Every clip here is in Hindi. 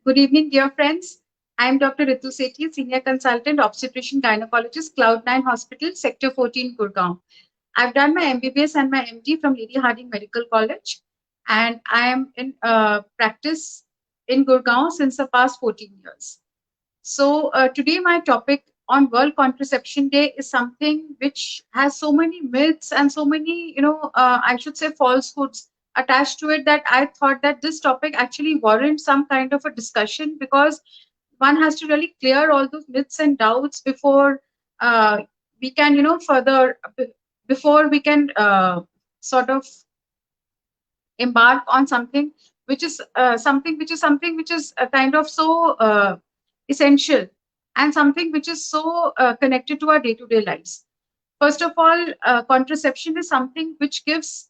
Good evening, dear friends. I am Dr. Ritu Sethi, Senior Consultant, Obstetrician Gynecologist, Cloud9 Hospital, Sector 14, Gurgaon. I've done my MBBS and my MD from Lady Harding Medical College, and I am in practice in Gurgaon since the past 14 years. So today my topic on World Contraception Day is something which has so many myths and so many, I should say falsehoods attached to it, that I thought that this topic actually warrants some kind of a discussion, because one has to really clear all those myths and doubts before we can, further, before we can sort of embark on something which is something which is kind of so essential, and something which is so connected to our day-to-day lives. First of all, contraception is something which gives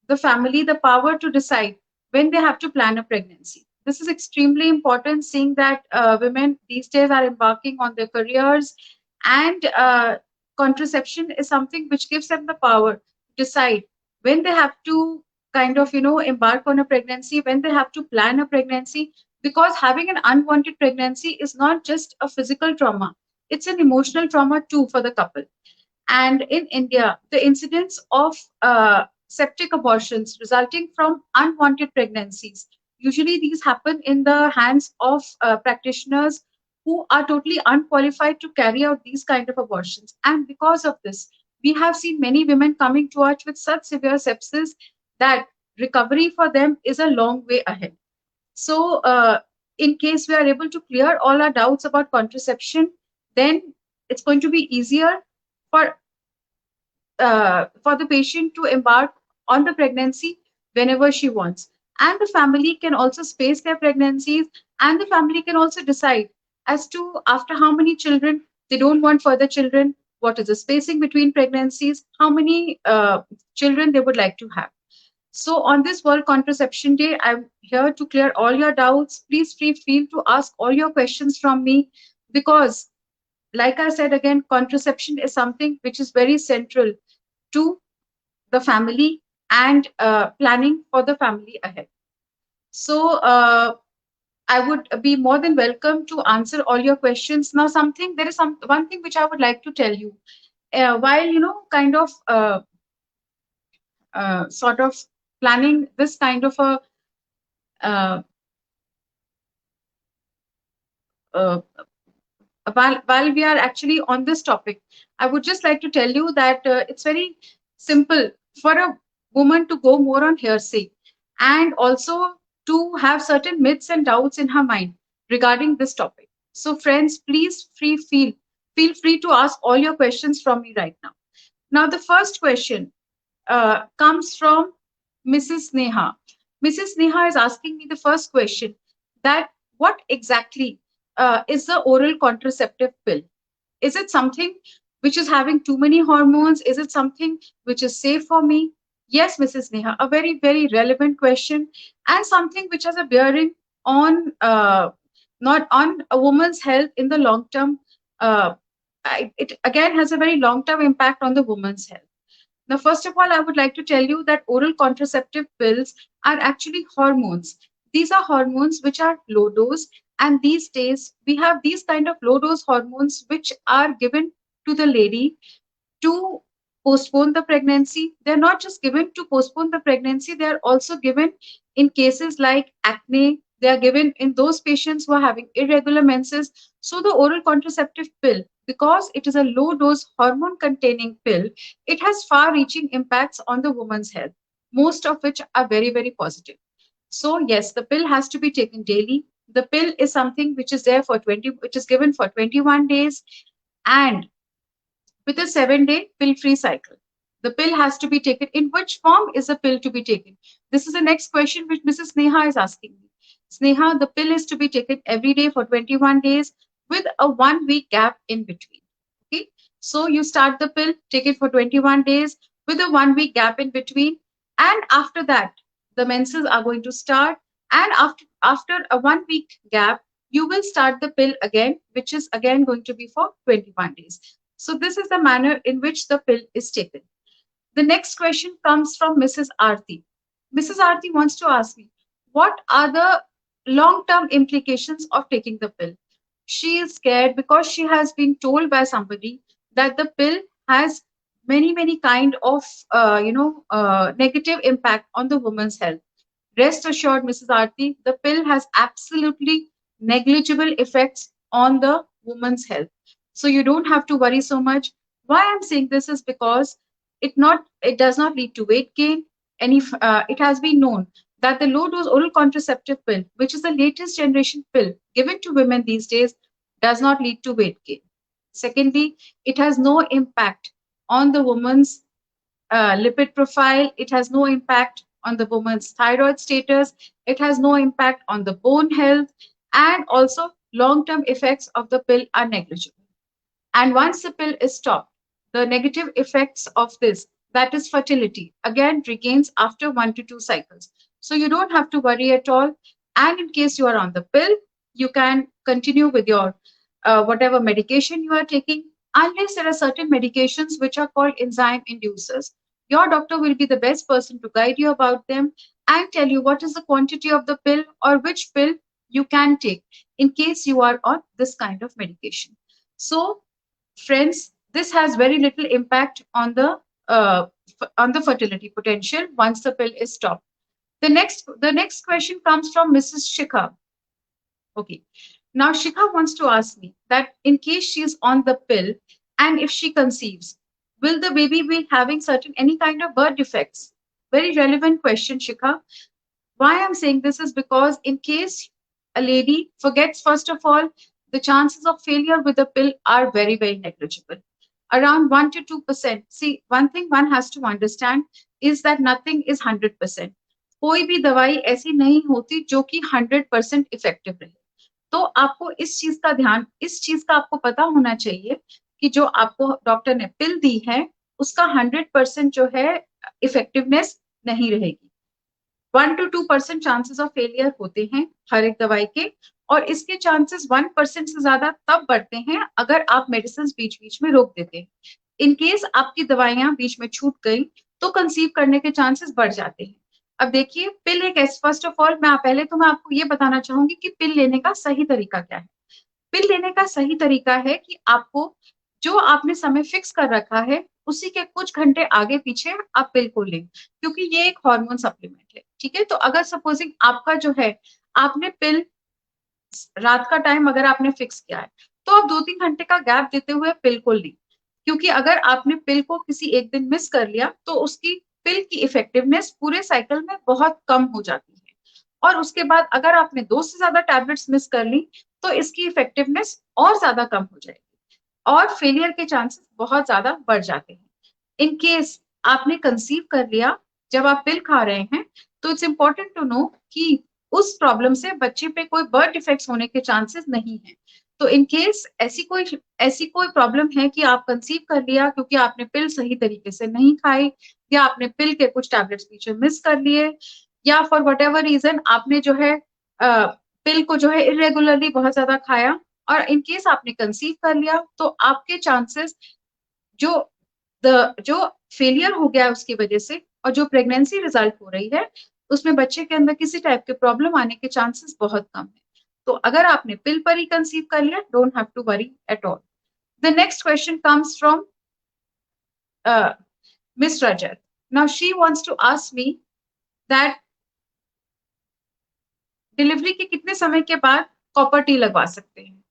the family the power to decide when they have to plan a pregnancy. This is extremely important, seeing that women these days are embarking on their careers, and contraception is something which gives them the power to decide when they have to kind of, embark on a pregnancy, when they have to plan a pregnancy, because having an unwanted pregnancy is not just a physical trauma, it's an emotional trauma too for the couple. And in India, the incidence of septic abortions resulting from unwanted pregnancies, usually these happen in the hands of practitioners who are totally unqualified to carry out these kind of abortions. And because of this, we have seen many women coming to us with such severe sepsis that recovery for them is a long way ahead. So, in case we are able to clear all our doubts about contraception, then it's going to be easier for for the patient to embark on the pregnancy whenever she wants. And the family can also space their pregnancies, and the family can also decide as to after how many children they don't want further children, what is the spacing between pregnancies, how many children they would like to have. So on this World Contraception Day, I'm here to clear all your doubts. Please feel to ask all your questions from me, because like I said again, contraception is something which is very central to the family and planning for the family ahead. So I would be more than welcome to answer all your questions. Now, there is one thing which I would like to tell you. While kind of sort of planning this kind of a uh, uh, while we are actually on this topic, I would just like to tell you that it's very simple for a woman to go more on hearsay, and also to have certain myths and doubts in her mind regarding this topic. So, friends, please feel free to ask all your questions from me right now. Now, the first question comes from Mrs. Neha. Mrs. Neha is asking me the first question, that what exactly is the oral contraceptive pill? Is it something which is having too many hormones? Is it something which is safe for me? Yes, Mrs. Neha, a very, very relevant question, and something which has a bearing on not on a woman's health in the long term. It again has a very long term impact on the woman's health. Now, first of all, I would like to tell you that oral contraceptive pills are actually hormones. These are hormones which are low dose, and these days we have these kind of low dose hormones which are given to the lady to postpone the pregnancy. They're not just given to postpone the pregnancy, they are also given in cases like acne. They are given in those patients who are having irregular menses. So, the oral contraceptive pill, because it is a low dose hormone containing pill, it has far reaching impacts on the woman's health, most of which are very, very positive. So, yes, the pill has to be taken daily. The pill is something which is there for 20, which is given for 21 days, and with a 7-day pill free cycle. The pill has to be taken. In which form is the pill to be taken? This is the next question which Mrs. Sneha is asking me. Sneha, the pill is to be taken every day for 21 days with a 1 week gap in between. Okay. So you start the pill, take it for 21 days with a 1 week gap in between. And after that, the menses are going to start. And after a 1 week gap, you will start the pill again, which is again going to be for 21 days. So this is the manner in which the pill is taken. The next question comes from Mrs. Aarti. Mrs. Aarti wants to ask me, what are the long-term implications of taking the pill. She is scared because she has been told by somebody that the pill has many kind of negative impact on the woman's health. Rest assured, Mrs. Aarti, the pill has absolutely negligible effects on the woman's health. So you don't have to worry so much. Why I'm saying this is because it does not lead to weight gain. It has been known that the low dose oral contraceptive pill, which is the latest generation pill given to women these days, does not lead to weight gain. Secondly, it has no impact on the woman's lipid profile. It has no impact on the woman's thyroid status. It has no impact on the bone health. And also, long-term effects of the pill are negligible. And once the pill is stopped, the negative effects of this, that is fertility, again regains after 1 to 2 cycles. So you don't have to worry at all. And in case you are on the pill, you can continue with your whatever medication you are taking, unless there are certain medications which are called enzyme inducers. Your doctor will be the best person to guide you about them and tell you what is the quantity of the pill or which pill you can take in case you are on this kind of medication. So, friends, this has very little impact on the fertility potential once the pill is stopped. The next question comes from Mrs. Shikha. Okay. Now Shikha wants to ask me that in case she is on the pill and if she conceives, will the baby be having certain any kind of birth defects? Very relevant question, Shikha. Why I'm saying this is because in case a lady forgets, first of all, the chances of failure with the pill are very negligible. Around 1 to 2%. See, one thing one has to understand is that nothing is 100%. कोई भी दवाई ऐसी नहीं होती जो कि 100% इफेक्टिव रहे. तो आपको इस चीज का आपको पता होना चाहिए कि जो आपको डॉक्टर ने पिल दी है उसका 100% जो है इफेक्टिवनेस नहीं रहेगी. 1 to 2% चांसेस ऑफ फेलियर होते हैं हर एक दवाई के, और इसके चांसेस 1% से ज्यादा तब बढ़ते हैं अगर आप मेडिसिन बीच बीच में रोक देते हैं. इन केस आपकी दवाइयां बीच में छूट गई तो कंसीव करने के चांसेस बढ़ जाते हैं. अब देखिए, पिल एक फर्स्ट ऑफ ऑल मैं आपको ये बताना चाहूंगी कि पिल लेने का सही तरीका क्या है. पिल लेने का सही तरीका है कि आपको जो आपने समय फिक्स कर रखा है उसी के कुछ घंटे आगे पीछे आप पिल को लें, क्योंकि ये एक हार्मोन सप्लीमेंट है. ठीक है, तो अगर सपोजिंग आपका जो है आपने पिल रात का टाइम अगर आपने फिक्स किया है तो आप 2-3 घंटे का गैप देते हुए पिल को लें, क्योंकि अगर आपने पिल को किसी एक दिन मिस कर लिया तो उसकी पिल की इफेक्टिवनेस पूरे साइकिल में बहुत कम हो जाती है. और उसके बाद अगर आपने 2 से ज्यादा टैबलेट्स मिस कर ली तो इसकी इफेक्टिवनेस और ज्यादा कम हो जाएगी और फेलियर के चांसेस बहुत ज्यादा बढ़ जाते हैं. इन केस आपने कंसीव कर लिया जब आप पिल खा रहे हैं तो इट्स इंपॉर्टेंट टू नो कि उस प्रॉब्लम से बच्चे पे कोई बर्थ डिफेक्ट्स होने के चांसेस नहीं है. तो इन केस ऐसी कोई प्रॉब्लम है कि आप कंसीव कर लिया क्योंकि आपने पिल सही तरीके से नहीं खाई या आपने पिल के कुछ टैबलेट्स पीछे मिस कर लिए या फॉर वट एवर रीजन आपने जो है पिल को जो है इरेगुलरली बहुत ज्यादा खाया और इन केस आपने कंसीव कर लिया तो आपके चांसेस जो फेलियर हो गया उसकी वजह से और जो प्रेगनेंसी रिजल्ट हो रही है उसमें बच्चे के अंदर किसी टाइप के प्रॉब्लम आने के चांसेस बहुत कम है. तो अगर आपने पिल पर ही कंसीव कर लिया, don't have to worry at all. The next question comes from miss Rajat. Now she wants to ask me that delivery के कितने समय के बाद कॉपर टी लगवा सकते हैं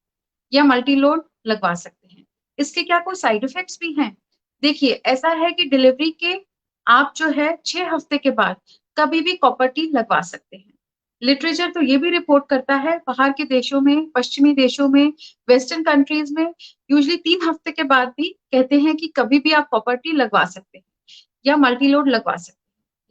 या मल्टीलोड लगवा सकते हैं, इसके क्या कोई साइड इफेक्ट्स भी हैं? देखिए, ऐसा है कि डिलीवरी के आप जो है 6 हफ्ते के बाद कभी भी कॉपर टी लगवा सकते हैं. लिटरेचर तो ये भी रिपोर्ट करता है बाहर के देशों में, पश्चिमी देशों में, वेस्टर्न कंट्रीज में यूजली 3 हफ्ते के बाद भी कहते हैं कि कभी भी आप कॉपर टी लगवा सकते हैं या मल्टीलोड लगवा सकते हैं.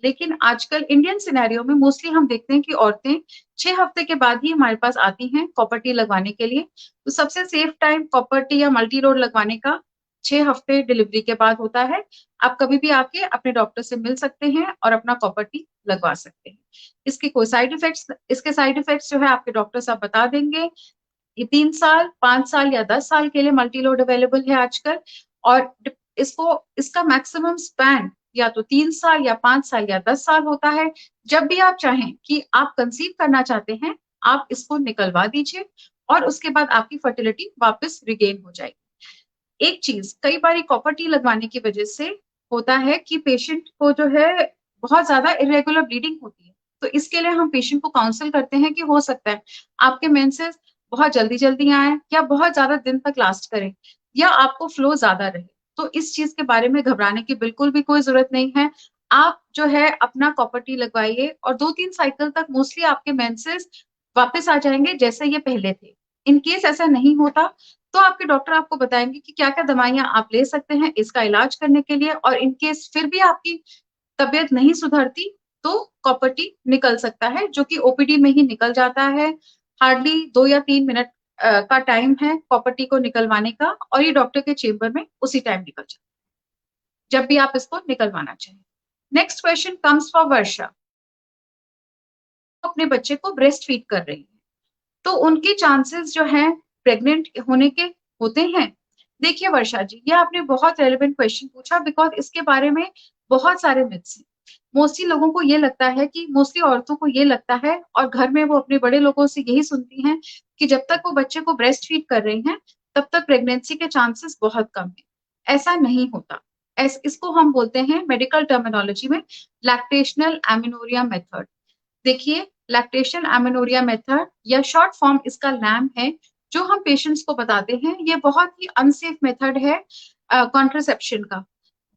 लेकिन आजकल इंडियन सिनेरियो में मोस्टली हम देखते हैं कि औरतें 6 हफ्ते के बाद ही हमारे पास आती हैं कॉपर टी लगवाने के लिए. तो सबसे सेफ टाइम कॉपर टी या मल्टीलोड लगवाने का 6 हफ्ते डिलीवरी के बाद होता है. आप कभी भी आके अपने डॉक्टर से मिल सकते हैं और अपना कॉपर टी लगवा सकते हैं. इसके साइड इफेक्ट्स जो है आपके डॉक्टर साहब बता देंगे. ये 3 साल, 5 साल या 10 साल के लिए मल्टीलोड अवेलेबल है आजकल और इसका मैक्सिमम स्पैन या तो 3 साल या 5 साल या 10 साल होता है. जब भी आप चाहें कि आप कंसीव करना चाहते हैं आप इसको निकलवा दीजिए और उसके बाद आपकी फर्टिलिटी वापस रिगेन हो जाएगी। एक चीज, कई बार कॉपर टी लगवाने की वजह से होता है कि पेशेंट को जो है बहुत ज्यादा इरेगुलर ब्लीडिंग होती है, तो इसके लिए हम पेशेंट को काउंसल करते हैं कि हो सकता है आपके मेंसेस बहुत जल्दी जल्दी आए या बहुत ज्यादा दिन तक लास्ट करें या आपको फ्लो ज्यादा रहे। तो इस चीज के बारे में घबराने की बिल्कुल भी कोई जरूरत नहीं है। आप जो है अपना कॉपर टी लगवाइए और 2-3 साइकिल तक मोस्टली आपके मेंसेस वापस आ जाएंगे जैसे ये पहले थे। इन केस ऐसा नहीं होता तो आपके डॉक्टर आपको बताएंगे कि क्या क्या दवाइयां आप ले सकते हैं इसका इलाज करने के लिए, और इन केस फिर भी आपकी तबीयत नहीं सुधरती तो कॉपर टी निकल सकता है, जो कि ओपीडी में ही निकल जाता है। हार्डली 2 या 3 मिनट का टाइम है कॉपर टी को निकलवाने का, और ये डॉक्टर के चेम्बर में उसी टाइम निकल जाता है जब भी आप इसको निकलवाना चाहें। नेक्स्ट क्वेश्चन कम्स फॉर वर्षा। अपने बच्चे को ब्रेस्ट फीड कर रही है तो उनके चांसेस जो है प्रेग्नेंट होने के होते हैं। देखिए वर्षा जी, ये आपने बहुत रेलेवेंट क्वेश्चन पूछा, बिकॉज इसके बारे में बहुत सारे मिथ्स हैं। मोस्टली लोगों को ये लगता है कि मोस्टली औरतों को ये लगता है और घर में वो अपने बड़े लोगों से यही सुनती हैं कि जब तक वो बच्चे को ब्रेस्ट फीड कर रही हैं तब तक प्रेगनेंसी के चांसेस बहुत कम है। ऐसा नहीं होता। इसको हम बोलते हैं मेडिकल टर्मिनोलॉजी में लैक्टेशनल एमिनोरिया मेथड। देखिए, लैक्टेशन एमेनोरिया मेथड या शॉर्ट फॉर्म इसका लैम है, जो हम पेशेंट्स को बताते हैं। ये बहुत ही अनसेफ मेथड है कॉन्ट्रासेप्शन का।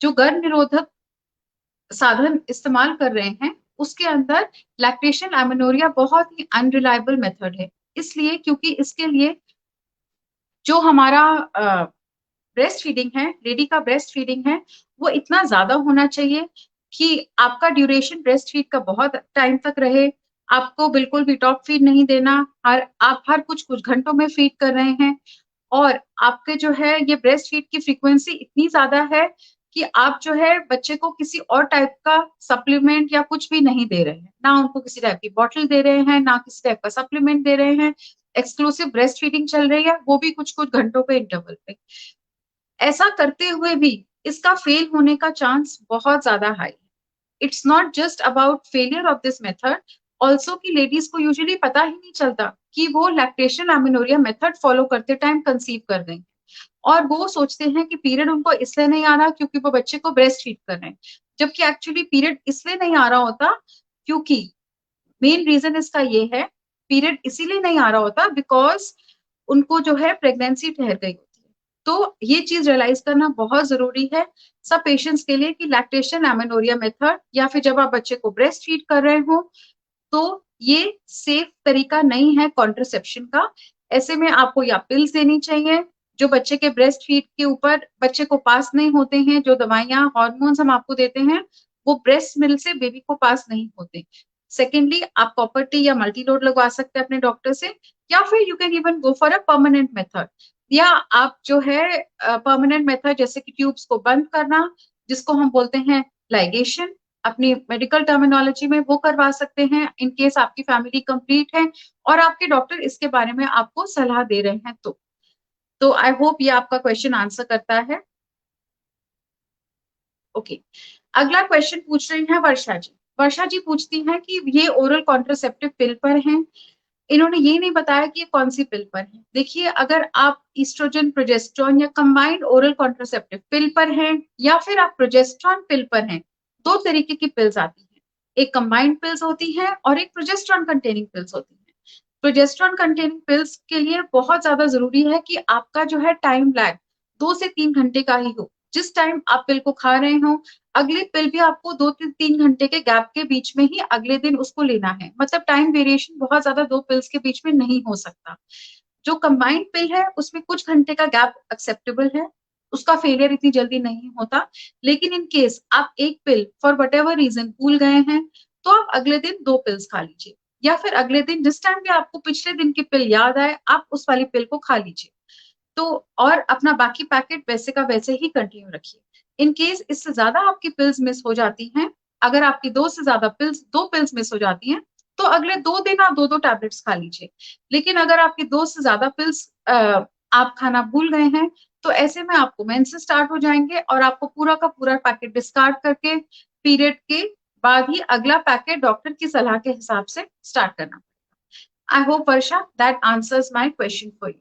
जो गर्भ निरोधक साधन इस्तेमाल कर रहे हैं उसके अंदर लैक्टेशन एमेनोरिया बहुत ही अनरिलायबल मेथड है, इसलिए क्योंकि इसके लिए जो हमारा ब्रेस्ट फीडिंग है, लेडी का ब्रेस्ट फीडिंग है, वो इतना ज्यादा होना चाहिए कि आपका ड्यूरेशन ब्रेस्ट फीड का बहुत टाइम तक रहे। आपको बिल्कुल भी टॉप फीड नहीं देना, आप हर कुछ कुछ घंटों में फीड कर रहे हैं, और आपके जो है ये ब्रेस्ट फीड की फ्रीक्वेंसी इतनी ज्यादा है कि आप जो है बच्चे को किसी और टाइप का सप्लीमेंट या कुछ भी नहीं दे रहे हैं, ना उनको किसी टाइप की बॉटल दे रहे हैं, ना किसी टाइप का सप्लीमेंट दे रहे हैं। एक्सक्लूसिव ब्रेस्ट फीडिंग चल रही है, वो भी कुछ कुछ घंटों पे इंटरवल पे। ऐसा करते हुए भी इसका फेल होने का चांस बहुत ज्यादा हाई है। It's not just about failure of this method, also की लेडीज को यूजुअली पता ही नहीं चलता कि वो लैक्टेशन एमिनोरिया मेथड फॉलो करते टाइम कंसीव कर रहे हैं, और वो सोचते हैं कि पीरियड उनको इसलिए नहीं आ रहा क्योंकि वो बच्चे को ब्रेस्ट फीड कर रहे हैं, जबकि एक्चुअली पीरियड इसलिए नहीं आ रहा होता क्योंकि मेन रीजन इसका ये है, पीरियड इसीलिए नहीं आ रहा होता बिकॉज उनको जो है प्रेगनेंसी ठहर गई होती है। तो ये चीज रियलाइज करना बहुत जरूरी है सब पेशेंट्स के लिए कि लैक्टेशन एमेनोरिया मेथड या फिर जब आप बच्चे को ब्रेस्ट फीड कर रहे हो तो ये सेफ तरीका नहीं है कॉन्ट्रसेप्शन का। ऐसे में आपको या पिल्स देनी चाहिए जो बच्चे के ब्रेस्ट फीड के ऊपर बच्चे को पास नहीं होते हैं। जो दवाइयां हॉर्मोन्स हम आपको देते हैं वो ब्रेस्ट मिल्क से बेबी को पास नहीं होते। सेकेंडली, आप कॉपर टी या मल्टी लोड लगवा सकते हैं अपने डॉक्टर से, या फिर you can even go for a permanent method, या आप जो है परमानेंट मेथड जैसे कि ट्यूब्स को बंद करना, जिसको हम बोलते हैं लाइगेशन अपनी मेडिकल टर्मिनोलॉजी में, वो करवा सकते हैं इन केस आपकी फैमिली कंप्लीट है और आपके डॉक्टर इसके बारे में आपको सलाह दे रहे हैं। तो आई होप ये आपका क्वेश्चन आंसर करता है। ओके, अगला क्वेश्चन पूछ रही हैं वर्षा जी। वर्षा जी पूछती हैं कि ये ओरल कॉन्ट्रासेप्टिव पिल पर हैं, इन्होंने ये नहीं बताया कि ये कौन सी पिल पर है। देखिए, अगर आप ईस्ट्रोजन प्रोजेस्ट्रॉन या कंबाइंड ओरल कॉन्ट्रासेप्टिव पिल पर हैं या फिर आप प्रोजेस्ट्रॉन पिल पर हैं, दो तरीके की पिल्स आती हैं। एक कंबाइंड पिल्स होती है और एक प्रोजेस्ट्रॉन कंटेनिंग पिल्स होती है। प्रोजेस्ट्रॉन कंटेनिंग पिल्स के लिए बहुत ज्यादा जरूरी है कि आपका जो है टाइम लैग 2 से 3 घंटे का ही हो। जिस टाइम आप पिल को खा रहे हो अगली पिल भी आपको 2 से 3 घंटे के गैप के बीच में ही अगले दिन उसको लेना है, मतलब टाइम वेरिएशन बहुत ज्यादा दो पिल्स के बीच में नहीं हो सकता। जो कंबाइंड पिल है उसमें कुछ घंटे का गैप एक्सेप्टेबल है, उसका फेलियर इतनी जल्दी नहीं होता। लेकिन इन केस आप एक पिल फॉर वट एवर रीजन भूल गए हैं तो आप अगले दिन 2 पिल्स खा लीजिए, या फिर अगले दिन जिस टाइम भी आपको पिछले दिन की पिल याद आए आप उस वाली पिल को खा लीजिए। तो और अपना बाकी पैकेट वैसे का वैसे ही कंटिन्यू रखिए। इन केस इससे ज्यादा आपकी पिल्स मिस हो जाती हैं, अगर आपकी 2 पिल्स मिस हो जाती हैं तो अगले 2 दिन आप 2 टैबलेट्स खा लीजिए। लेकिन अगर आपकी 2 से ज्यादा पिल्स आप खाना भूल गए हैं तो ऐसे में आपको मेंसेस स्टार्ट हो जाएंगे और आपको पूरा का पूरा पैकेट डिस्कार्ड करके पीरियड के बाद ही अगला पैकेट डॉक्टर की सलाह के हिसाब से स्टार्ट करना। I hope Varsha that answers my question for you.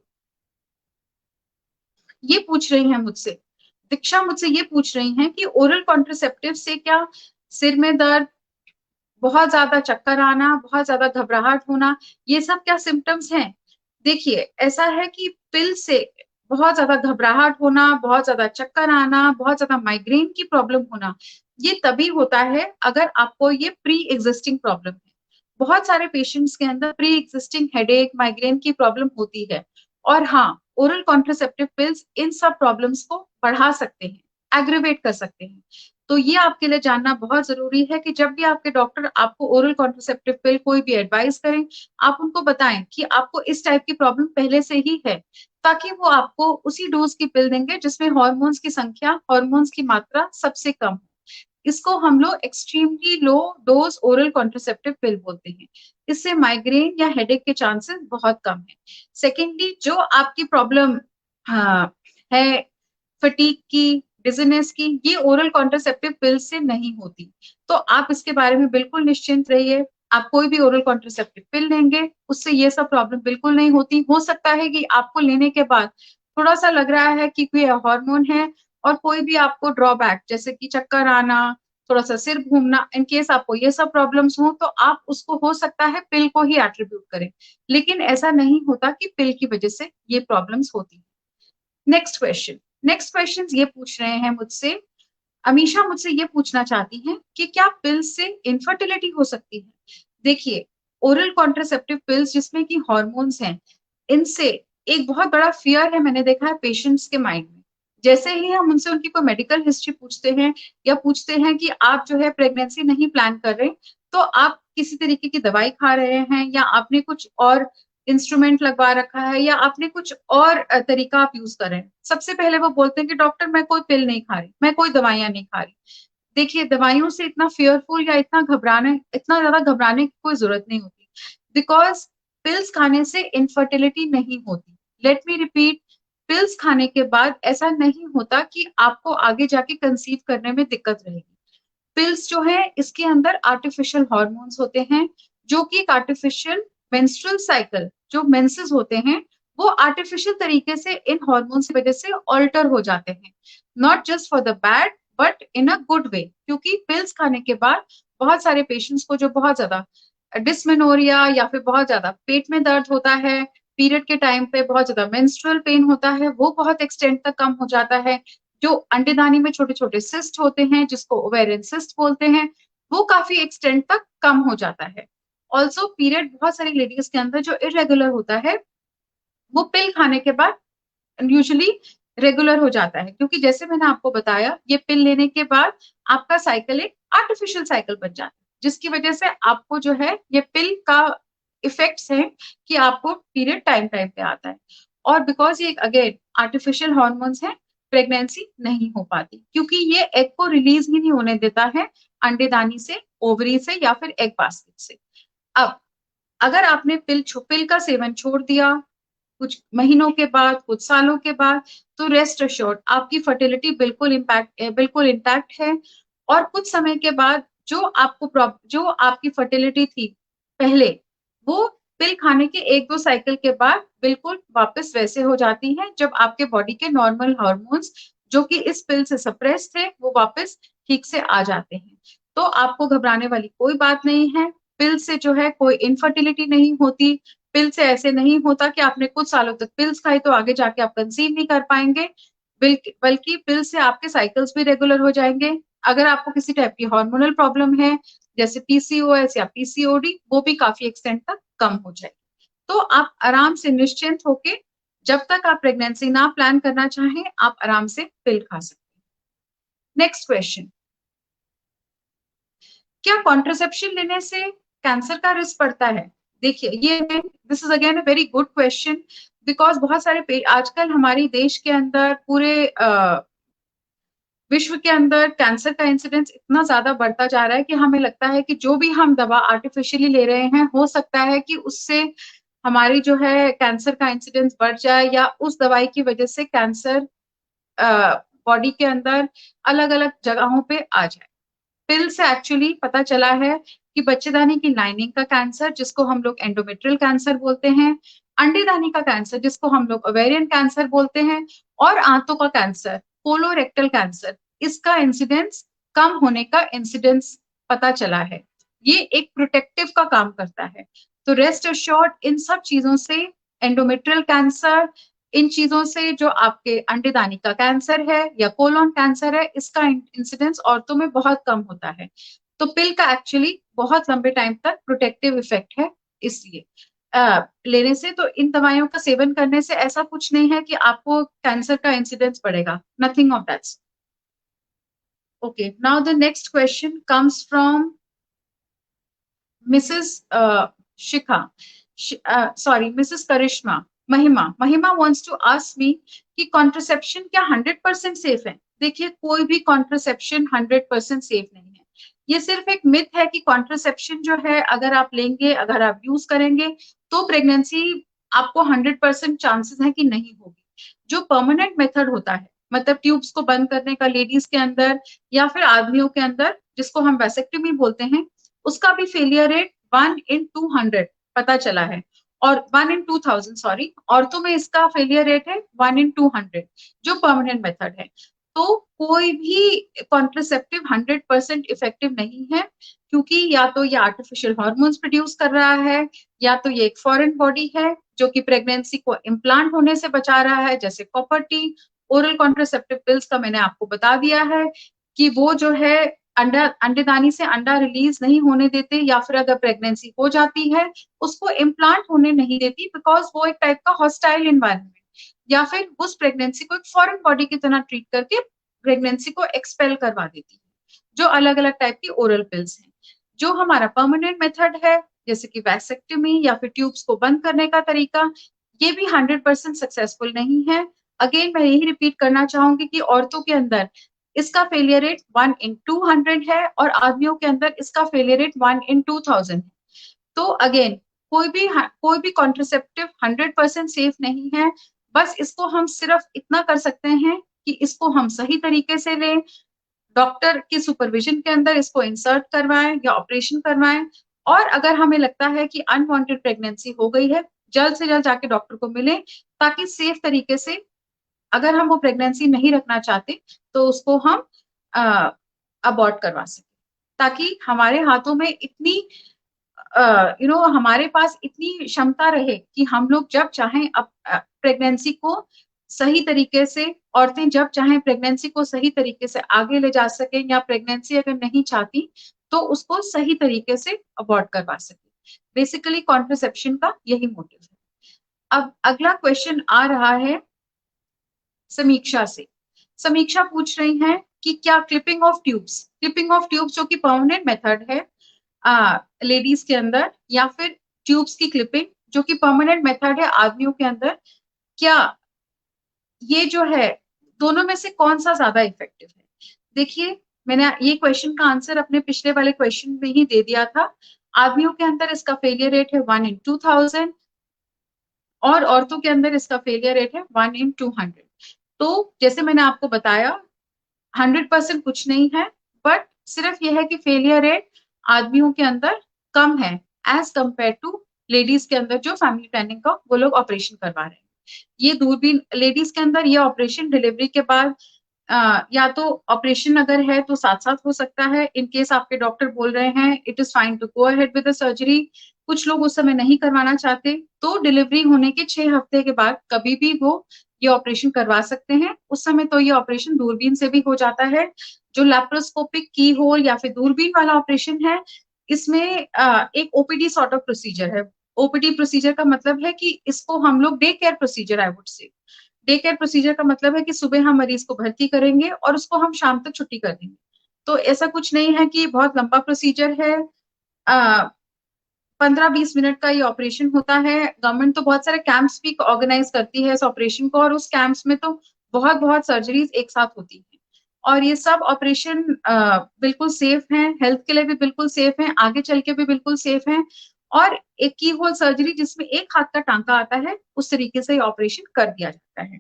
ये पूछ रही हैं मुझसे, दीक्षा मुझसे ये पूछ रही हैं कि ओरल कॉन्ट्रासेप्टिव से क्या सिर में दर्द, बहुत ज्यादा चक्कर आना, बहुत ज्यादा घबराहट होना, ये सब क्या सिम्टम्स हैं? देखिए, ऐसा है कि पिल से बहुत ज्यादा घबराहट होना, बहुत ज्यादा चक्कर आना, बहुत ज्यादा माइग्रेन की प्रॉब्लम होना, ये तभी होता है अगर आपको ये प्री एग्जिस्टिंग प्रॉब्लम है। बहुत सारे पेशेंट्स के अंदर प्री एग्जिस्टिंग हेडेक, माइग्रेन की प्रॉब्लम होती है। और हाँ, ओरल कॉन्ट्रासेप्टिव पिल्स इन सब प्रॉब्लम्स को बढ़ा सकते हैं, एग्रीवेट कर सकते हैं। तो ये आपके लिए जानना बहुत जरूरी है कि जब भी आपके डॉक्टर आपको ओरल कॉन्ट्रासेप्टिव पिल कोई भी एडवाइस करें, आप उनको बताएं कि आपको इस टाइप की प्रॉब्लम पहले से ही है, ताकि वो आपको उसी डोज की पिल देंगे जिसमें हॉर्मोन्स की संख्या, हॉर्मोन्स की मात्रा सबसे कम हो। इसको हम लोग extremely low dose oral contraceptive पिल बोलते हैं। इससे माइग्रेन या हेडेक के चांसेस बहुत कम है। सेकेंडली, जो आपकी प्रॉब्लम है फटीग की, डिजीनेस की, ये ओरल कॉन्ट्रासेप्टिव पिल से नहीं होती। तो आप इसके बारे में बिल्कुल निश्चिंत रहिए। आप कोई भी ओरल कॉन्ट्रासेप्टिव पिल लेंगे, उससे ये सब प्रॉब्लम बिल्कुल नहीं होती। हो सकता है कि आपको लेने के बाद थोड़ा सा लग रहा है कि कोई हार्मोन है, और कोई भी आपको ड्रॉबैक जैसे कि चक्कर आना, थोड़ा सा सिर घूमना, इन केस आपको ये सब प्रॉब्लम्स हो, तो आप उसको हो सकता है पिल को ही एट्रीब्यूट करें। लेकिन ऐसा नहीं होता कि पिल की वजह से ये प्रॉब्लम्स होती। नेक्स्ट क्वेश्चन ये पूछ रहे हैं मुझसे, अमीशा मुझसे ये पूछना चाहती हैं कि क्या पिल्स से इनफर्टिलिटी हो सकती है? देखिए, ओरल कॉन्ट्रासेप्टिव पिल्स जिसमें कि हॉर्मोन्स हैं, इनसे एक बहुत बड़ा फियर है, मैंने देखा है पेशेंट्स के माइंड में। जैसे ही हम उनसे उनकी कोई मेडिकल हिस्ट्री पूछते हैं, या पूछते हैं कि आप जो है प्रेगनेंसी नहीं प्लान कर रहे, तो आप किसी तरीके की दवाई खा रहे हैं, या आपने कुछ और इंस्ट्रूमेंट लगवा रखा है, या आपने कुछ और तरीका आप यूज कर रहे हैं, सबसे पहले वो बोलते हैं कि डॉक्टर मैं कोई पिल नहीं खा रही, मैं कोई दवाइयां नहीं खा रही। देखिए, दवाइयों से इतना फेयरफुल या इतना ज्यादा घबराने की कोई जरूरत नहीं होती, बिकॉज पिल्स खाने से इनफर्टिलिटी नहीं होती। लेट मी रिपीट, पिल्स खाने के बाद ऐसा नहीं होता कि आपको आगे जाके कंसीव करने में दिक्कत रहेगी। पिल्स जो है, इसके अंदर आर्टिफिशियल हॉर्मोन्स होते हैं, जो कि एक आर्टिफिशियल मेंस्ट्रुअल साइकिल, जो मेंसेस होते हैं, वो आर्टिफिशियल तरीके से इन हॉर्मोन्स की वजह से ऑल्टर हो जाते हैं। Not just for the bad, but in a good way. क्योंकि पिल्स खाने के बाद बहुत सारे पेशेंट्स को जो बहुत ज्यादा डिस्मेनोरिया, या फिर बहुत ज्यादा पेट में दर्द होता है, पीरियड के टाइम पे बहुत ज्यादा मेंस्ट्रुअल पेन होता है, वो बहुत एक्सटेंड तक कम हो जाता है। जो अंडेदानी में छोटे छोटे सिस्ट होते हैं, जिसको ओवेरियन सिस्ट बोलते हैं, वो काफी एक्सटेंड तक कम हो जाता है। ऑल्सो पीरियड बहुत सारी लेडीज के अंदर जो इरेगुलर होता है, वो पिल खाने के बाद यूजुअली रेगुलर हो जाता है। क्योंकि जैसे मैंने आपको बताया, ये पिल लेने के बाद आपका साइकिल एक आर्टिफिशियल साइकिल बन जाता है, जिसकी वजह से आपको जो है ये पिल का इफेक्ट्स है कि आपको पीरियड टाइम टाइम पे आता है। और बिकॉज ये अगेन आर्टिफिशियल हॉर्मोन्स है, प्रेगनेंसी नहीं हो पाती, क्योंकि ये एग को रिलीज ही नहीं होने देता है अंडेदानी से, ओवरी से, या फिर एग बास्केट से। अब अगर आपने पिल का सेवन छोड़ दिया कुछ महीनों के बाद, कुछ सालों के बाद, तो रेस्ट अश्योर्ड आपकी फर्टिलिटी बिल्कुल इंटैक्ट है। और कुछ समय के बाद जो आपकी फर्टिलिटी थी पहले, वो पिल खाने के एक दो साइकिल के बाद बिल्कुल वापस वैसे हो जाती है, जब आपके बॉडी के नॉर्मल हार्मोन्स जो कि इस पिल से सप्रेस थे, वो वापस ठीक से आ जाते हैं। तो आपको घबराने वाली कोई बात नहीं है। पिल से जो है कोई इनफर्टिलिटी नहीं होती। पिल से ऐसे नहीं होता कि आपने कुछ सालों तक पिल्स खाई तो आगे जाके आप कंसीव नहीं कर पाएंगे। बल्कि पिल से आपके साइकिल्स भी रेगुलर हो जाएंगे। अगर आपको किसी टाइप की हार्मोनल प्रॉब्लम है, जैसे पीसीओएस या पीसीओडी, वो भी काफी एक्सटेंट तक कम हो जाएगी। तो आप आराम से निश्चिंत होके, जब तक आप प्रेगनेंसी ना प्लान करना चाहें, आप आराम से पिल खा सकते हैं। नेक्स्ट क्वेश्चन, क्या कॉन्ट्रासेप्शन लेने से कैंसर का रिस्क बढ़ता है? देखिए, ये this is again a very good question, because बहुत सारे आजकल हमारे देश के अंदर, पूरे विश्व के अंदर कैंसर का इंसिडेंस इतना ज्यादा बढ़ता जा रहा है कि हमें लगता है कि जो भी हम दवा आर्टिफिशियली ले रहे हैं, हो सकता है कि उससे हमारी जो है कैंसर का इंसिडेंस बढ़ जाए, या उस दवाई की वजह से कैंसर बॉडी के अंदर अलग अलग जगहों पे आ जाए। पिल से एक्चुअली पता चला है कि बच्चेदानी की लाइनिंग का कैंसर, जिसको हम लोग एंडोमेट्रियल कैंसर बोलते हैं, अंडेदानी का कैंसर, जिसको हम लोग ओवेरियन कैंसर बोलते हैं, और आंतों का कैंसर, कोलोरेक्टल कैंसर, इसका इंसिडेंस कम होने का इंसिडेंस पता चला है। ये एक प्रोटेक्टिव का काम करता है। तो रेस्ट अश्योर्ड, इन सब चीजों से, एंडोमेट्रियल कैंसर, इन चीजों से, जो आपके अंडेदानी का कैंसर है या कोलोन कैंसर है, इसका इंसिडेंस औरतों में बहुत कम होता है। तो पिल का एक्चुअली बहुत लंबे टाइम तक प्रोटेक्टिव इफेक्ट है। इसलिए लेने से, तो इन दवाइयों का सेवन करने से ऐसा कुछ नहीं है कि आपको कैंसर का इंसिडेंस बढ़ेगा, nothing of that. Okay, now the next question comes from Mrs. Shikha, sorry, Mrs. Karishma, Mahima wants to ask me कि कॉन्ट्रसेप्शन क्या 100% सेफ है? देखिए, कोई भी कॉन्ट्रसेप्शन 100% सेफ नहीं है। ये सिर्फ एक मिथ है कि कॉन्ट्रसेप्शन जो है, अगर आप लेंगे, अगर आप यूज करेंगे, तो प्रेगनेंसी आपको 100% चांसेस है कि नहीं होगी। जो परमानेंट मेथड होता है, मतलब ट्यूब्स को बंद करने का लेडीज के अंदर या फिर आदमियों के अंदर, जिसको हम वैसेक्टमी बोलते हैं, उसका भी फेलियर रेट 1 in 200 पता चला है, और 1 in 2000, सॉरी, औरतों में इसका फेलियर रेट है 1 in 200, जो परमानेंट मेथड है। तो कोई भी कॉन्ट्रसेप्टिव 100% इफेक्टिव नहीं है, क्योंकि या तो ये आर्टिफिशियल हार्मोन्स प्रोड्यूस कर रहा है, या तो ये एक फॉरेन बॉडी है जो कि प्रेगनेंसी को इम्प्लांट होने से बचा रहा है, जैसे copper T. Oral contraceptive pills का मैंने आपको बता दिया है कि वो जो है अंडेदानी से अंडा रिलीज नहीं होने देते, या फिर अगर प्रेगनेंसी हो जाती है उसको इम्प्लांट होने नहीं देती, बिकॉज वो एक टाइप का हॉस्टाइल इन्वायरमेंट, या फिर उस प्रेगनेंसी को एक फॉरेन बॉडी की तरह ट्रीट करके प्रेगनेंसी को एक्सपेल करवा देती है, जो अलग अलग टाइप की ओरल पिल्स हैं। जो हमारा परमानेंट मेथड है, जैसे कि वैसेक्टमी या फिर ट्यूब्स को बंद करने का तरीका, ये भी 100% सक्सेसफुल नहीं है। अगेन मैं यही रिपीट करना चाहूंगी कि औरतों के अंदर इसका फेलियर रेट 1 in 200 है, और आदमियों के अंदर इसका फेलियर रेट 1 in 2000 है। तो अगेन, कोई भी कॉन्ट्रसेप्टिव 100% सेफ नहीं है। बस इसको हम सिर्फ इतना कर सकते हैं कि इसको हम सही तरीके से लें, डॉक्टर की सुपरविजन के अंदर इसको इंसर्ट करवाएं या ऑपरेशन करवाएं, और अगर हमें लगता है कि अनवांटेड प्रेगनेंसी हो गई है, जल्द से जल्द जाके डॉक्टर को मिलें, ताकि सेफ तरीके से, अगर हम वो प्रेगनेंसी नहीं रखना चाहते, तो उसको हम अबॉर्ट करवा सकें, ताकि हमारे हाथों में इतनी हमारे पास इतनी क्षमता रहे कि हम लोग जब चाहें प्रेगनेंसी को सही तरीके से, औरतें जब चाहें प्रेगनेंसी को सही तरीके से आगे ले जा सकें, या प्रेगनेंसी अगर नहीं चाहती तो उसको सही तरीके से अबॉर्ट करवा सकें। बेसिकली कॉन्ट्रसेप्शन का यही मोटिव है। अब अगला क्वेश्चन आ रहा है समीक्षा से। समीक्षा पूछ रही हैं कि क्या क्लिपिंग ऑफ ट्यूब्स जो कि परमानेंट मेथड है लेडीज के अंदर, या फिर ट्यूब्स की क्लिपिंग जो कि परमानेंट मेथड है आदमियों के अंदर, क्या ये जो है, दोनों में से कौन सा ज्यादा इफेक्टिव है? देखिए, मैंने ये क्वेश्चन का आंसर अपने पिछले वाले क्वेश्चन में ही दे दिया था। आदमियों के अंदर इसका फेलियर रेट है 1 in 2000, और औरतों के अंदर इसका फेलियर रेट है 1 in 200। तो जैसे मैंने आपको बताया, 100% कुछ नहीं है, बट सिर्फ यह है कि फेलियर रेट आदमियों के अंदर कम है एज कंपेयर टू लेडीज के अंदर, जो फैमिली प्लानिंग का वो लोग ऑपरेशन करवा रहे हैं। ये दूरबीन लेडीज के अंदर, ये ऑपरेशन डिलीवरी के बाद या तो ऑपरेशन अगर है तो साथ साथ हो सकता है, इन केस आपके डॉक्टर बोल रहे हैं it is fine to go ahead with the surgery, कुछ लोग उस समय नहीं करवाना चाहते, तो डिलीवरी होने के 6 हफ्ते के बाद कभी भी वो ये ऑपरेशन करवा सकते हैं। उस समय तो ये ऑपरेशन दूरबीन से भी हो जाता है। जो लैप्रोस्कोपिक की होल या फिर दूरबीन वाला ऑपरेशन है, इसमें एक ओपीडी सॉर्ट ऑफ प्रोसीजर है। ओपीडी प्रोसीजर का मतलब है कि इसको हम लोग day care procedure, I would say, day care procedure का मतलब है कि सुबह हम मरीज को भर्ती करेंगे और उसको हम शाम तक छुट्टी कर देंगे। तो ऐसा कुछ नहीं है कि बहुत लंबा प्रोसीजर है। 15-20 मिनट का ये ऑपरेशन होता है। गवर्नमेंट तो बहुत सारे कैंप्स भी ऑर्गेनाइज करती है इस ऑपरेशन को, और उस कैंप्स में तो बहुत बहुत सर्जरीज एक साथ होती हैं, और ये सब ऑपरेशन बिल्कुल सेफ हैं, हेल्थ के लिए भी बिल्कुल सेफ हैं, आगे चल के भी बिल्कुल सेफ हैं। और एक की होल सर्जरी जिसमें एक हाथ का टांका आता है, उस तरीके से ऑपरेशन कर दिया जाता है।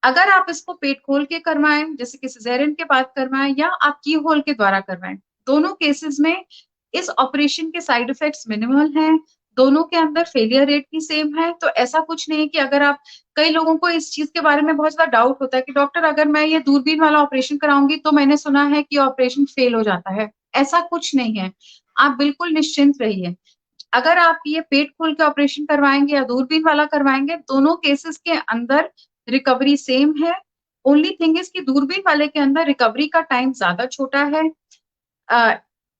अगर आप इसको पेट खोल के करवाएं, जैसे कि सिजेरियन के बाद करवाएं, या आप की होल के द्वारा करवाएं, दोनों केसेस में इस ऑपरेशन के साइड इफेक्ट्स मिनिमल हैं, दोनों के अंदर फेलियर रेट भी सेम है। तो ऐसा कुछ नहीं है कि अगर आप, कई लोगों को इस चीज के बारे में बहुत ज्यादा डाउट होता है कि डॉक्टर अगर मैं ये दूरबीन वाला ऑपरेशन कराऊंगी तो मैंने सुना है कि ऑपरेशन फेल हो जाता है। ऐसा कुछ नहीं है, आप बिल्कुल निश्चिंत रहिए। अगर आप ये पेट खोल के ऑपरेशन करवाएंगे या दूरबीन वाला करवाएंगे, दोनों केसेस के अंदर रिकवरी सेम है। ओनली थिंग इज कि दूरबीन वाले के अंदर रिकवरी का टाइम ज्यादा छोटा है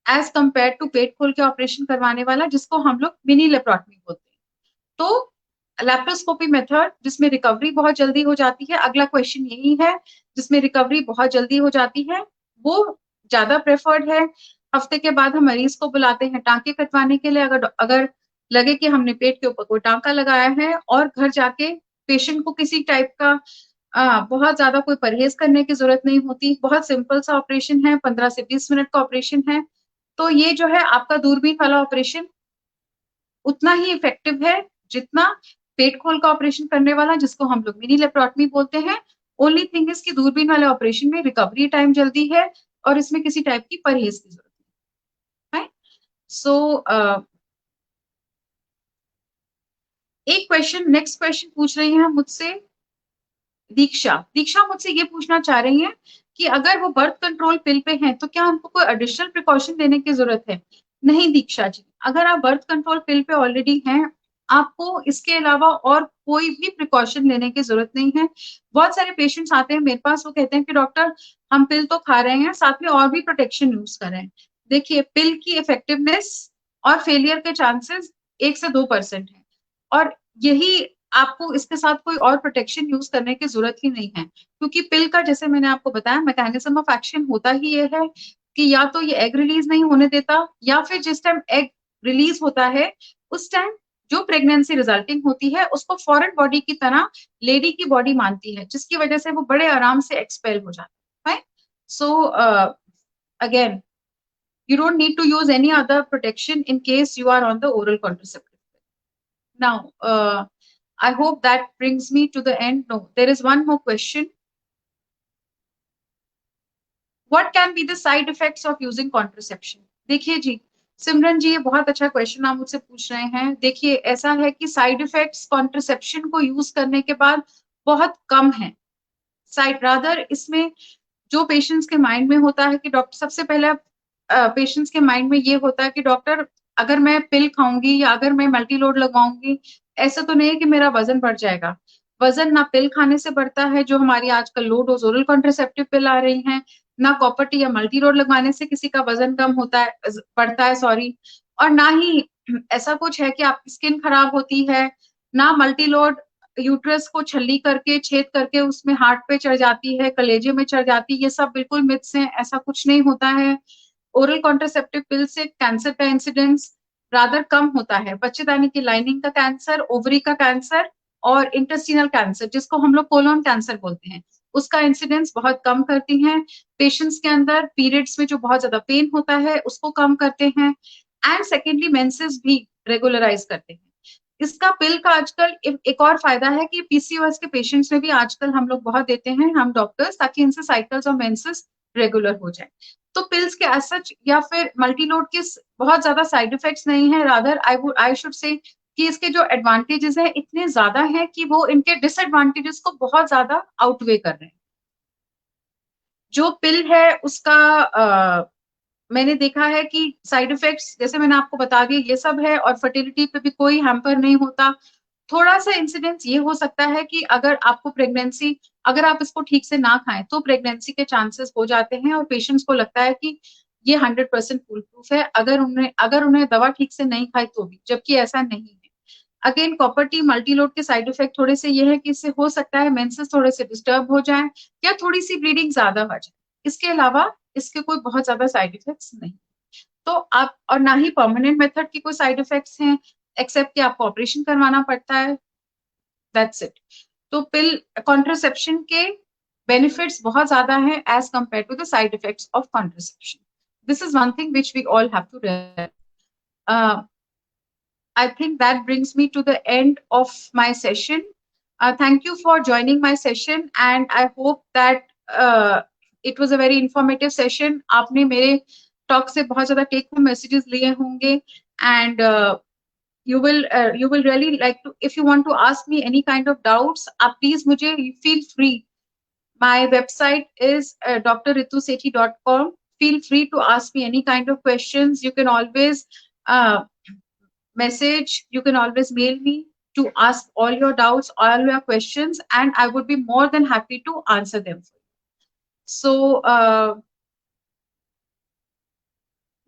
एज कंपेयर टू पेट खोल के ऑपरेशन करवाने वाला, जिसको हम लोग मिनी लेप्रोटमी बोलते हैं। तो लैप्रोस्कोपी मेथड जिसमें रिकवरी बहुत जल्दी हो जाती है, अगला क्वेश्चन यही है, जिसमें रिकवरी बहुत जल्दी हो जाती है, वो ज्यादा प्रेफर्ड है। हफ्ते के बाद हम मरीज को बुलाते हैं टांके कटवाने के लिए, अगर लगे कि हमने पेट के ऊपर कोई टांका लगाया है, और घर जाके पेशेंट को किसी टाइप का बहुत ज्यादा कोई परहेज करने की जरूरत नहीं होती। बहुत सिंपल सा ऑपरेशन है, 15 से 20 मिनट का ऑपरेशन है। तो ये जो है आपका दूरबीन वाला ऑपरेशन उतना ही इफेक्टिव है जितना पेट खोल का ऑपरेशन करने वाला, जिसको हम लोग मिनी लेप्रोटमी बोलते हैं। ओनली थिंग इज कि दूरबीन वाले ऑपरेशन में रिकवरी टाइम जल्दी है और इसमें किसी टाइप की परहेज की जरूरत नहीं है। सो एक क्वेश्चन, नेक्स्ट क्वेश्चन पूछ रही हैं मुझसे दीक्षा मुझसे ये पूछना चाह रही हैं कि अगर वो बर्थ कंट्रोल पिल पे हैं तो क्या उनको कोई एडिशनल प्रिकॉशन लेने की जरूरत है? नहीं दीक्षा जी, अगर आप बर्थ कंट्रोल पिल पे ऑलरेडी हैं, आपको इसके अलावा और कोई भी प्रिकॉशन लेने की जरूरत नहीं है। बहुत सारे पेशेंट्स आते हैं मेरे पास, वो कहते हैं कि डॉक्टर हम पिल तो खा रहे हैं, साथ में और भी प्रोटेक्शन यूज कर रहे हैं। देखिए, पिल की इफेक्टिवनेस और फेलियर के चांसेस 1 से 2% है, और यही आपको इसके साथ कोई और प्रोटेक्शन यूज करने की जरूरत ही नहीं है, क्योंकि पिल का, जैसे मैंने आपको बताया, मैकेनिज्म ऑफ एक्शन होता ही ये है कि या तो ये एग रिलीज नहीं होने देता, या फिर जिस टाइम एग रिलीज होता है उस टाइम जो प्रेगनेंसी रिजल्टिंग होती है उसको फॉरेन बॉडी की तरह लेडी की बॉडी मानती है, जिसकी वजह से वो बड़े आराम से एक्सपेल हो जाता है। So again, you don't need to use any other protection in case you are on the oral contraceptive. Now, I hope that brings me to the end. No, there is one more question. What can be the side effects of using contraception? देखिए जी, सिमरन जी, ये बहुत अच्छा क्वेश्चन आप मुझसे पूछ रहे हैं। देखिए, ऐसा है कि साइड इफेक्ट्स कॉन्ट्रसेप्शन को यूज करने के बाद बहुत कम है। साइड रादर इसमें जो पेशेंट्स के माइंड में होता है कि डॉक्टर, सबसे पहले पेशेंट्स के माइंड में ये होता है कि डॉक्टर अगर मैं पिल खाऊंगी या अगर मैं मल्टी लोड लगवाऊंगी, ऐसा तो नहीं है कि मेरा वजन बढ़ जाएगा। वजन ना पिल खाने से बढ़ता है, जो हमारी आजकल low dose oral contraceptive pill आ रही हैं, ना कॉपर टी या मल्टी लोड लगवाने से किसी का वजन कम होता है, बढ़ता है, सॉरी। और ना ही ऐसा कुछ है कि आपकी स्किन खराब होती है, ना मल्टी लोड यूट्रस को छल्ली करके, छेद करके उसमें हार्ट पे चढ़ जाती है, कलेजे में चढ़ जाती है। ये सब बिल्कुल मिथ्स हैं, ऐसा कुछ नहीं होता है। ओरल कॉन्ट्रासेप्टिव पिल से कैंसर का इंसिडेंस रादर कम होता है। बच्चेदानी की लाइनिंग का कैंसर, ओवरी का कैंसर और इंटेस्टिनल कैंसर, जिसको हम लोग कोलोन कैंसर बोलते हैं, उसका इंसिडेंस बहुत कम करती हैं। पेशेंट्स के अंदर पीरियड्स में जो बहुत ज्यादा पेन होता है उसको कम करते हैं, एंड सेकेंडली मेंसेस भी रेगुलराइज करते हैं। इसका पिल का आजकल एक और फायदा है कि पीसीओएस के पेशेंट्स में भी आजकल हम लोग बहुत देते हैं, हम डॉक्टर्स, ताकि इनसे साइकिल्स और मेंसेस रेगुलर हो जाए। तो पिल्स के एज सच या फिर मल्टीलोड के बहुत ज्यादा साइड इफेक्ट्स नहीं है, रादर आई शुड से कि इसके जो एडवांटेजेस हैं इतने ज्यादा हैं कि वो इनके डिसएडवांटेजेस को बहुत ज्यादा आउटवे कर रहे हैं। जो पिल है उसका मैंने देखा है कि साइड इफेक्ट्स, जैसे मैंने आपको बता दिया, ये सब है, और फर्टिलिटी पे भी कोई हैम्पर नहीं होता। थोड़ा सा इंसिडेंस ये हो सकता है कि अगर आपको प्रेगनेंसी, अगर आप इसको ठीक से ना खाएं तो प्रेगनेंसी के चांसेस हो जाते हैं, और पेशेंट्स को लगता है कि ये 100% फुल प्रूफ है अगर उन्हें दवा ठीक से नहीं खाई तो भी, जबकि ऐसा नहीं है। अगेन, कॉपर टी मल्टीलोड के साइड इफेक्ट थोड़े से ये है कि इससे हो सकता है मेंसेस थोड़े से डिस्टर्ब हो जाए या थोड़ी सी ब्लीडिंग ज्यादा हो जाए। इसके अलावा इसके कोई बहुत ज्यादा साइड इफेक्ट्स नहीं। तो आप, और ना ही परमानेंट मेथड की कोई साइड इफेक्ट्स हैं, एक्सेप्ट कि आपको ऑपरेशन करवाना पड़ता है, दैट्स इट। तो पिल कॉन्ट्रासेप्शन के बेनिफिट्स बहुत ज्यादा हैं as compare to the side effects of contraception. This is one thing which we all have to realise. I think that brings me to the end of my session. Thank you for joining my session, and I hope that it was a very informative session. आपने मेरे talk से बहुत ज़्यादा take home messages लिए होंगे, and you will really like to, if you want to ask me any kind of doubts, please मुझे feel free. My website is drritusethi.com. Feel free to ask me any kind of questions. You can always message, you can always mail me to ask all your doubts, all your questions, and I would be more than happy to answer them. So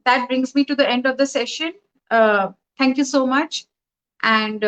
that brings me to the end of the session. Thank you so much, and